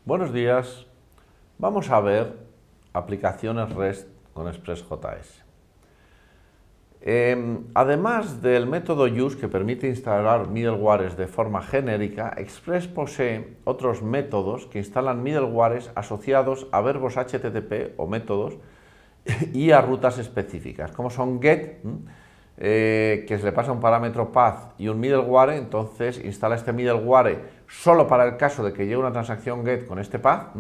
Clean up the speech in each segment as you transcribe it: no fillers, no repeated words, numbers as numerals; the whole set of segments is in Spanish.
Buenos días. Vamos a ver aplicaciones REST con ExpressJS. Además del método use que permite instalar middlewares de forma genérica, Express posee otros métodos que instalan middlewares asociados a verbos HTTP o métodos y a rutas específicas, como son get, que se le pasa un parámetro path y un middleware. Entonces instala este middleware solo para el caso de que llegue una transacción get con este path,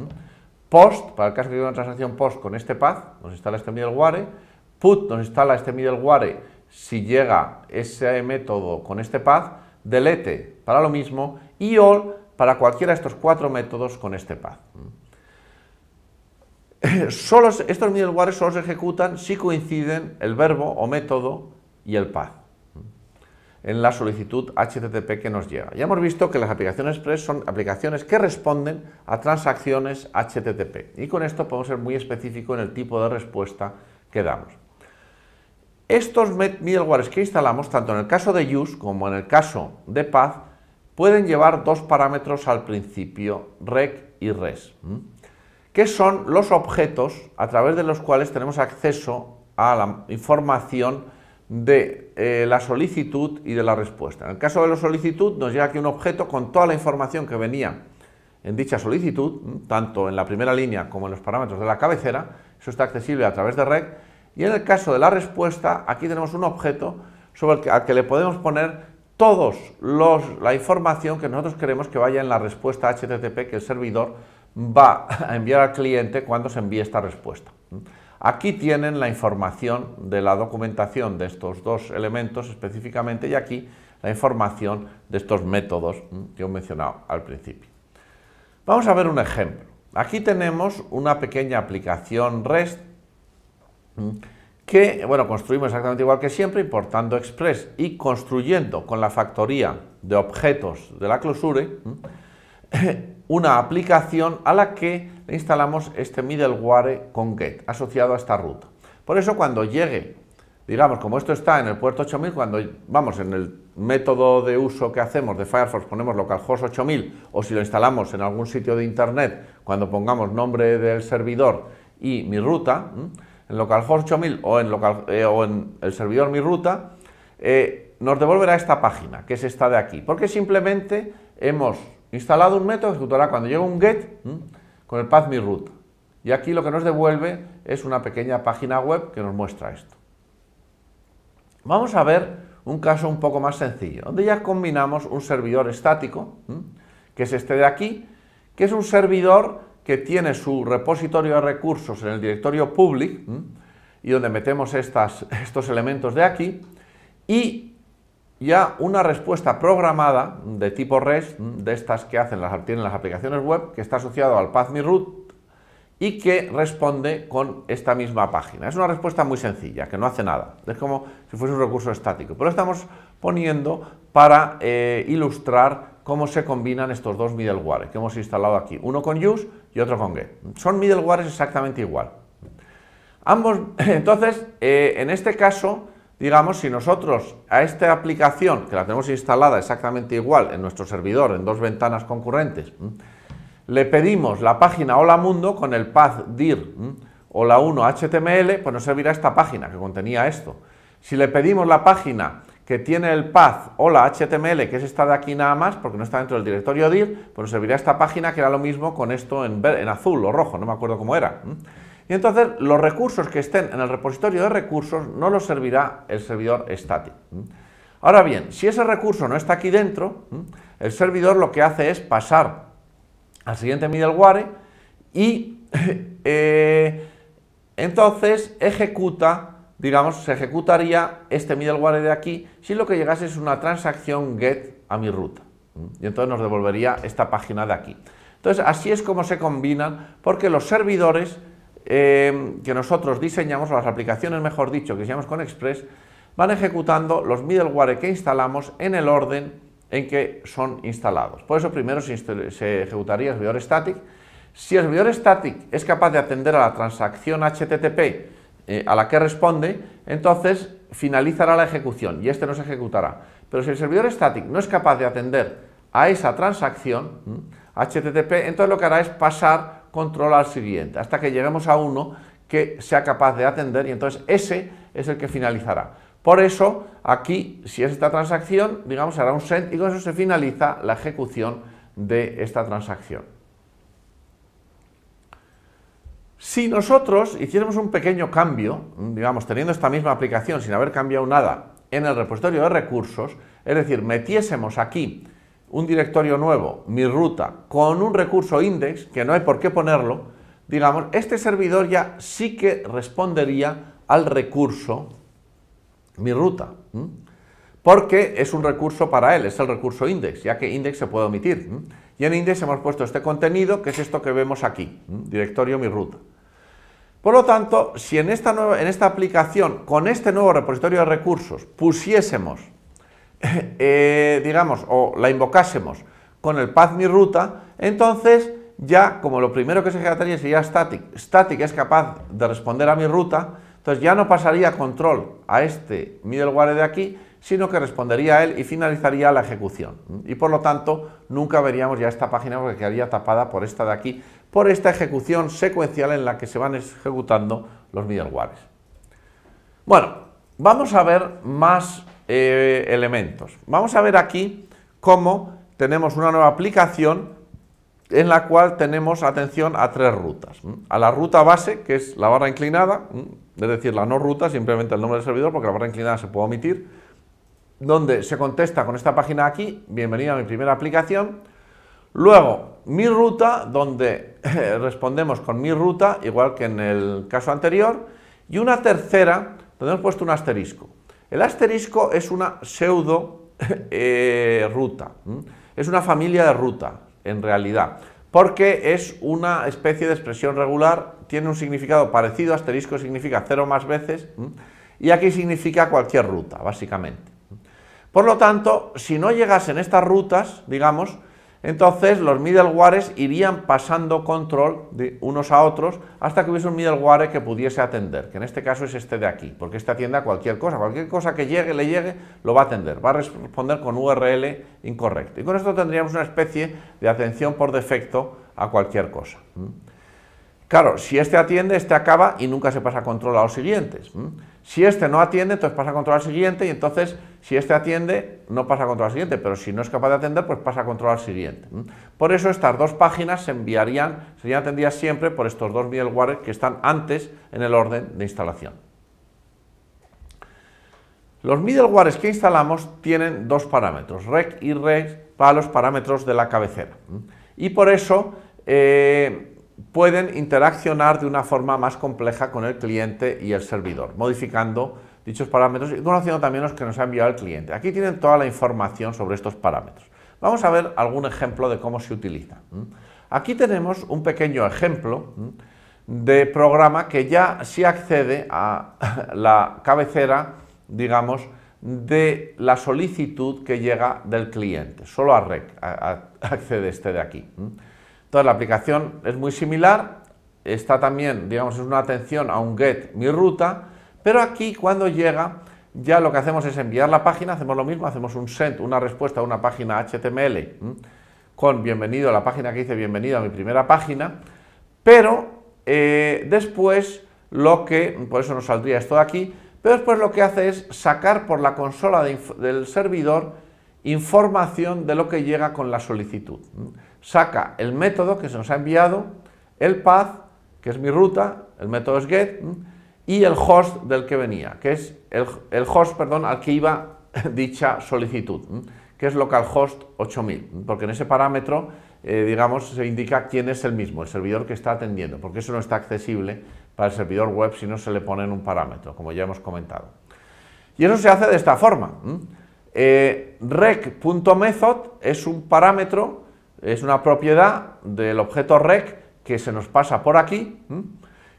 post, para el caso de que llegue una transacción post con este path, nos instala este middleware, put nos instala este middleware si llega ese método con este path, delete para lo mismo y all para cualquiera de estos cuatro métodos con este path. Estos middlewares solo se ejecutan si coinciden el verbo o método y el path en la solicitud HTTP que nos llega. Ya hemos visto que las aplicaciones Express son aplicaciones que responden a transacciones HTTP y con esto podemos ser muy específicos en el tipo de respuesta que damos. Estos middlewares que instalamos, tanto en el caso de use como en el caso de path, pueden llevar dos parámetros al principio, rec y res, que son los objetos a través de los cuales tenemos acceso a la información de la solicitud y de la respuesta. En el caso de la solicitud nos llega aquí un objeto con toda la información que venía en dicha solicitud, tanto en la primera línea como en los parámetros de la cabecera. Eso está accesible a través de rec. Y en el caso de la respuesta, aquí tenemos un objeto al que le podemos poner toda la información que nosotros queremos que vaya en la respuesta HTTP que el servidor va a enviar al cliente cuando se envíe esta respuesta. Aquí tienen la información de la documentación de estos dos elementos específicamente y aquí la información de estos métodos que he mencionado al principio. Vamos a ver un ejemplo. Aquí tenemos una pequeña aplicación REST que, construimos exactamente igual que siempre, importando Express y construyendo con la factoría de objetos de la Closure una aplicación a la que le instalamos este middleware con get asociado a esta ruta. Por eso cuando llegue, digamos, como esto está en el puerto 8000, cuando vamos en el método de uso que hacemos de Firefox ponemos localhost 8000, o si lo instalamos en algún sitio de internet, cuando pongamos nombre del servidor y mi ruta, en localhost 8000 o en el servidor mi ruta, nos devolverá esta página, que es esta de aquí, porque simplemente hemos instalado un método que ejecutará cuando llegue un get con el path mi ruta. Y aquí lo que nos devuelve es una pequeña página web que nos muestra esto. Vamos a ver un caso un poco más sencillo, donde ya combinamos un servidor estático, que es este de aquí, que es un servidor que tiene su repositorio de recursos en el directorio public, y donde metemos estos elementos de aquí, y ya una respuesta programada de tipo REST, de estas que tienen las aplicaciones web, que está asociado al path my root y que responde con esta misma página. Es una respuesta muy sencilla, que no hace nada, es como si fuese un recurso estático, pero lo estamos poniendo para ilustrar cómo se combinan estos dos middlewares que hemos instalado aquí, uno con use y otro con get. Son middlewares exactamente igual. Ambos, entonces, en este caso, digamos, si nosotros a esta aplicación, que la tenemos instalada exactamente igual en nuestro servidor, en dos ventanas concurrentes, le pedimos la página Hola Mundo con el path dir Hola 1 HTML, pues nos servirá esta página que contenía esto. Si le pedimos la página que tiene el path Hola HTML, que es esta de aquí nada más, porque no está dentro del directorio dir, pues nos servirá esta página que era lo mismo con esto en azul o rojo, no me acuerdo cómo era. Y entonces los recursos que estén en el repositorio de recursos no los servirá el servidor estático. Ahora bien, si ese recurso no está aquí dentro, el servidor lo que hace es pasar al siguiente middleware y entonces ejecuta, digamos, se ejecutaría este middleware de aquí si lo que llegase es una transacción get a mi ruta. Y entonces nos devolvería esta página de aquí. Entonces así es como se combinan, porque los servidores que nosotros diseñamos, o las aplicaciones mejor dicho, que diseñamos con Express, van ejecutando los middleware que instalamos en el orden en que son instalados. Por eso primero se ejecutaría el servidor static. Si el servidor static es capaz de atender a la transacción HTTP a la que responde, entonces finalizará la ejecución y este no se ejecutará. Pero si el servidor static no es capaz de atender a esa transacción HTTP, entonces lo que hará es pasar control al siguiente, hasta que lleguemos a uno que sea capaz de atender y entonces ese es el que finalizará. Por eso, aquí, si es esta transacción, digamos, hará un send y con eso se finaliza la ejecución de esta transacción. Si nosotros hiciéramos un pequeño cambio, digamos, teniendo esta misma aplicación sin haber cambiado nada en el repositorio de recursos, es decir, metiésemos aquí un directorio nuevo, mi ruta, con un recurso index, que no hay por qué ponerlo, digamos, este servidor ya sí que respondería al recurso mi ruta, porque es un recurso para él, es el recurso index, ya que index se puede omitir. Y en index hemos puesto este contenido, que es esto que vemos aquí, directorio mi ruta. Por lo tanto, si en esta aplicación, con este nuevo repositorio de recursos, pusiésemos, digamos, o la invocásemos con el path mi ruta, entonces ya, como lo primero que se ejecutaría sería static, static es capaz de responder a mi ruta, entonces ya no pasaría control a este middleware de aquí, sino que respondería a él y finalizaría la ejecución. Y por lo tanto, nunca veríamos ya esta página porque quedaría tapada por esta de aquí, por esta ejecución secuencial en la que se van ejecutando los middlewares. Bueno, vamos a ver más elementos. Vamos a ver aquí cómo tenemos una nueva aplicación en la cual tenemos atención a tres rutas. A la ruta base, que es la barra inclinada, es decir, la no ruta, simplemente el nombre del servidor, porque la barra inclinada se puede omitir, donde se contesta con esta página aquí, bienvenido a mi primera aplicación. Luego, mi ruta, donde respondemos con mi ruta, igual que en el caso anterior. Y una tercera, donde hemos puesto un asterisco. El asterisco es una pseudo ruta, es una familia de ruta, en realidad, porque es una especie de expresión regular, tiene un significado parecido, asterisco significa 0 más veces, y aquí significa cualquier ruta, básicamente. Por lo tanto, si no llegasen estas rutas, digamos, entonces los middlewares irían pasando control de unos a otros hasta que hubiese un middleware que pudiese atender, que en este caso es este de aquí, porque este atiende a cualquier cosa que le llegue, lo va a atender, va a responder con URL incorrecto. Y con esto tendríamos una especie de atención por defecto a cualquier cosa. Claro, si este atiende, este acaba y nunca se pasa control a los siguientes. Si este no atiende, entonces pasa control al siguiente y entonces si este atiende, no pasa control al siguiente, pero si no es capaz de atender, pues pasa control al siguiente. Por eso estas dos páginas serían atendidas siempre por estos dos middlewares que están antes en el orden de instalación. Los middlewares que instalamos tienen dos parámetros, rec y res, para los parámetros de la cabecera. Y por eso pueden interaccionar de una forma más compleja con el cliente y el servidor, modificando dichos parámetros y conociendo también los que nos ha enviado el cliente. Aquí tienen toda la información sobre estos parámetros. Vamos a ver algún ejemplo de cómo se utiliza. Aquí tenemos un pequeño ejemplo de programa que ya sí accede a la cabecera, digamos, de la solicitud que llega del cliente. Solo a rec accede este de aquí. Entonces la aplicación es muy similar, está también, digamos, es una atención a un get mi ruta, pero aquí cuando llega ya lo que hacemos es enviar la página, hacemos lo mismo, hacemos un send, una respuesta a una página HTML con bienvenido a la página que dice bienvenido a mi primera página, pero después por eso nos saldría esto de aquí, pero después lo que hace es sacar por la consola del servidor información de lo que llega con la solicitud. Saca el método que se nos ha enviado, el path, que es mi ruta, el método es get, y el host del que venía, que es el host, perdón, al que iba dicha solicitud, que es localhost 8000, porque en ese parámetro, digamos, se indica quién es el mismo, el servidor que está atendiendo, porque eso no está accesible para el servidor web si no se le pone en un parámetro, como ya hemos comentado. Y eso se hace de esta forma. Rec.method es un parámetro, es una propiedad del objeto rec que se nos pasa por aquí,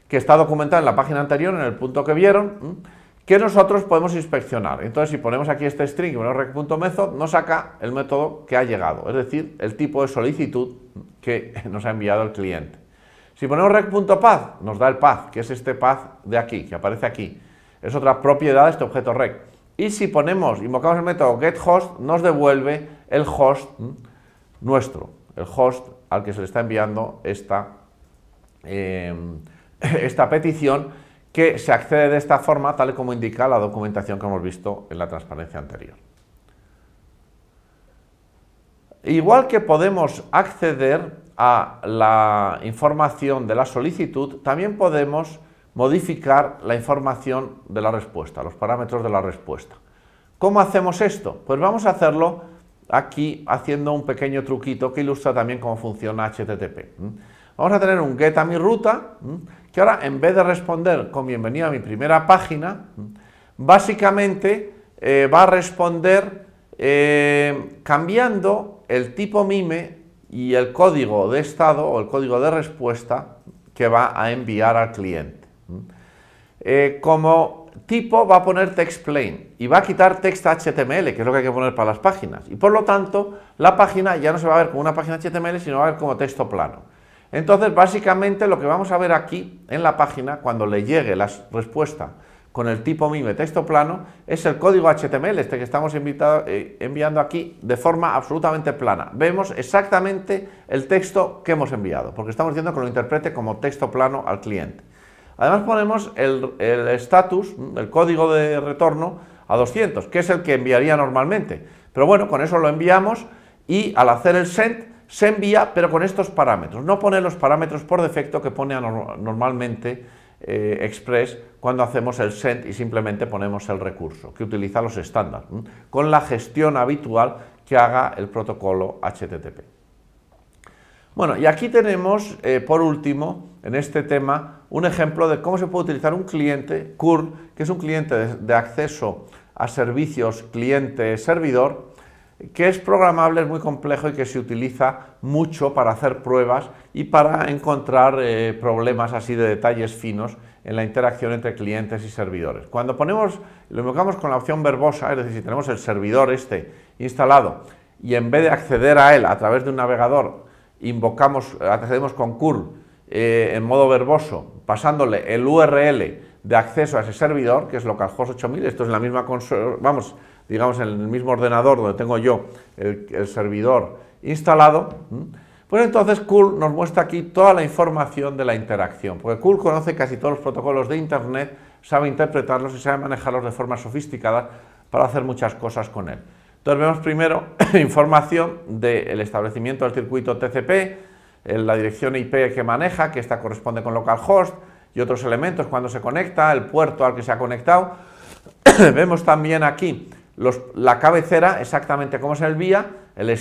que está documentada en la página anterior, en el punto que vieron, que nosotros podemos inspeccionar. Entonces, si ponemos aquí este string, rec.method, nos saca el método que ha llegado, es decir, el tipo de solicitud que nos ha enviado el cliente. Si ponemos rec.path, nos da el path, que es este path de aquí, que aparece aquí. Es otra propiedad de este objeto rec. Y si invocamos el método getHost, nos devuelve el host nuestro, el host al que se le está enviando esta petición, que se accede de esta forma, tal y como indica la documentación que hemos visto en la transparencia anterior. Igual que podemos acceder a la información de la solicitud, también podemos modificar la información de la respuesta, los parámetros de la respuesta. ¿Cómo hacemos esto? Pues vamos a hacerlo aquí haciendo un pequeño truquito que ilustra también cómo funciona HTTP. Vamos a tener un get a mi ruta, que ahora en vez de responder con bienvenido a mi primera página, básicamente va a responder cambiando el tipo MIME y el código de estado o el código de respuesta que va a enviar al cliente. Como tipo va a poner text plain y va a quitar text HTML, que es lo que hay que poner para las páginas, y por lo tanto la página ya no se va a ver como una página HTML, sino va a ver como texto plano. Entonces, básicamente lo que vamos a ver aquí en la página, cuando le llegue la respuesta con el tipo MIME texto plano, es el código HTML, este que estamos enviando aquí de forma absolutamente plana. Vemos exactamente el texto que hemos enviado, porque estamos diciendo que lo interprete como texto plano al cliente. Además ponemos el status, el código de retorno a 200, que es el que enviaría normalmente. Pero bueno, con eso lo enviamos y al hacer el send se envía, pero con estos parámetros. No pone los parámetros por defecto que pone normalmente Express cuando hacemos el send y simplemente ponemos el recurso, que utiliza los estándares, con la gestión habitual que haga el protocolo HTTP. Bueno, y aquí tenemos, por último, en este tema, un ejemplo de cómo se puede utilizar un cliente, curl, que es un cliente de acceso a servicios cliente-servidor, que es programable, es muy complejo y que se utiliza mucho para hacer pruebas y para encontrar problemas así de detalles finos en la interacción entre clientes y servidores. Cuando lo invocamos con la opción verbosa, es decir, si tenemos el servidor este instalado y en vez de acceder a él a través de un navegador, accedemos con curl en modo verboso, pasándole el URL de acceso a ese servidor, que es localhost 8000, esto es en la misma consola, vamos, digamos en el mismo ordenador donde tengo yo el servidor instalado, pues entonces curl nos muestra aquí toda la información de la interacción, porque curl conoce casi todos los protocolos de Internet, sabe interpretarlos y sabe manejarlos de forma sofisticada para hacer muchas cosas con él. Entonces vemos primero información del establecimiento del circuito TCP, la dirección IP que maneja, que esta corresponde con localhost, y otros elementos, cuando se conecta, el puerto al que se ha conectado. Vemos también aquí la cabecera, exactamente cómo se envía, el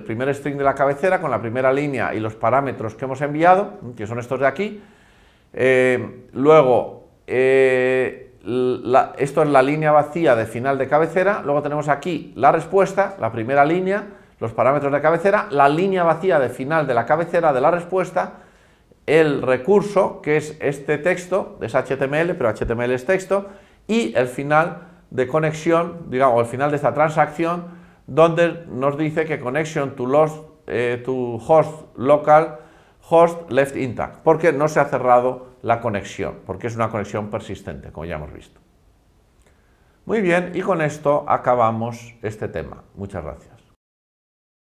primer string de la cabecera con la primera línea y los parámetros que hemos enviado, que son estos de aquí. Luego, esto es la línea vacía de final de cabecera. Luego tenemos aquí la respuesta, la primera línea, los parámetros de cabecera, la línea vacía de final de la cabecera de la respuesta, el recurso, que es este texto, es HTML, pero HTML es texto, y el final de conexión, digamos, el final de esta transacción, donde nos dice que connection to host local host left intact, porque no se ha cerrado la conexión, porque es una conexión persistente, como ya hemos visto. Muy bien, y con esto acabamos este tema. Muchas gracias.